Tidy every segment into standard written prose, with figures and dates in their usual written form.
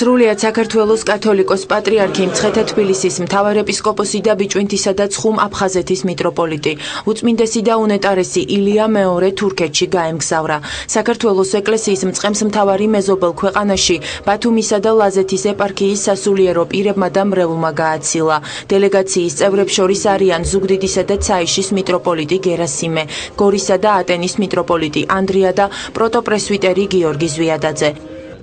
სრულიად საქართველოს კათოლიკოს პატრიარქი მცხეთა თბილისის მთავარეპისკოპოსი და ბიჭვინთისა და ცხუმ აფხაზეთის მიტროპოლიტი უწმინდესი და უნეტარესი ილია მეორე თურქეთში გაემგზავრა. საქართველოს ეკლესიის მწყემსმთავარი მეზობელ ქვეყანაში ბათუმისა და ლაზეთის ეპარქიის სასულიერო პირებმა და მრევლმა გააცილა. დელეგაციის წევრებს შორის არიან ზუგდიდისა და ცაიშის მიტროპოლიტი გერასიმე, გორისა და ატენის მიტროპოლიტი ანდრია და პროტოპრესვიტერი გიორგი ზვიადაძე.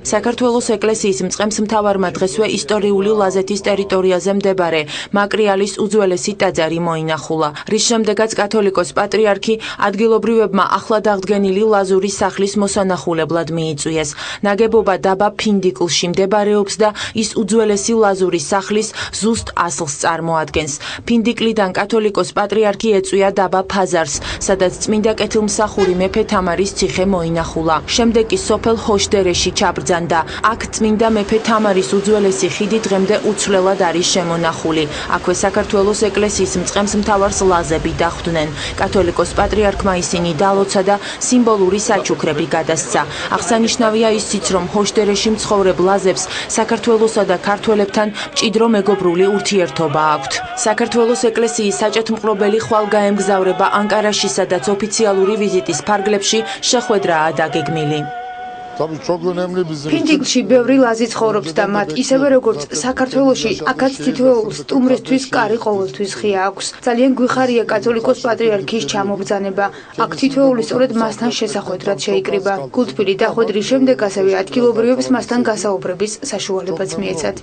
საქართველოს ეკლესიის მწყემსმთავარმა დღესვე ისტორიული ლაზეთის ტერიტორიაზე მდებარე მაკრიალის უძველესი ტაძარი მოინახულა, რის შემდეგაც კათოლიკოს პატრიარქი ადგილობრივებმა ახლად აღდგენილი ლაზური სახლის მოსანახულებლად მიიწვიეს. ნაგებობა დაბა ფინდიკლში მდებარეობს და ის უძველესი ლაზური სახლის ზუსტ ასლს წარმოადგენს. ფინდიკლიდან კათოლიკოს პატრიარქი ეწვია დაბა ფაზარს, სადაც წმინდა კეთილმსახური მეფე თამარის ციხე მოინახულა. შემდეგ კი სოფელ ჰოშდერეში ჩაბრძანა. აქ წმინდა მეფე თამარის უძველესი ხიდი დღემდე უცვლელად არის შემონახული. აქვე საქართველოს ეკლესიის მწყემსმთავარს ლაზები დახვდნენ. კათოლიკოს პატრიარქმა ისინი დალოცა და სიმბოლური საჩუქრები გადასცა. აღსანიშნავია ისიც, რომ ჰოშდერეში მცხოვრებ ლაზებს საქართველოსა და ქართველებთან მჭიდრო მეგობრული ურთიერთობა აქვთ. საქართველოს ეკლესიის საჭეთმყრობელი ხვალგაემგზავრება ანკარაში, სადაც ოფიციალური ვიზიტის ფარგლებში შეხვედრაა დაგეგმილი. ფინდიკლში ბევრი ლაზი ცხოვრობს და მათ ისევე როგორც საქართველოში აქაც თითოეულ სტუმრისთვის კარი ყოველთვის ღია აქვს. ძალიან გვიხარია კათოლიკოს პატრიარქის ჩამობრძანება. აქ თითოეული სწორედ მასთან შესახვედრად შეიკრიბა. გულთბილი დახვედრის შემდეგ ასევე ადგილობრივებს მასთან გასაუბრების საშუალებაც მიეცათ.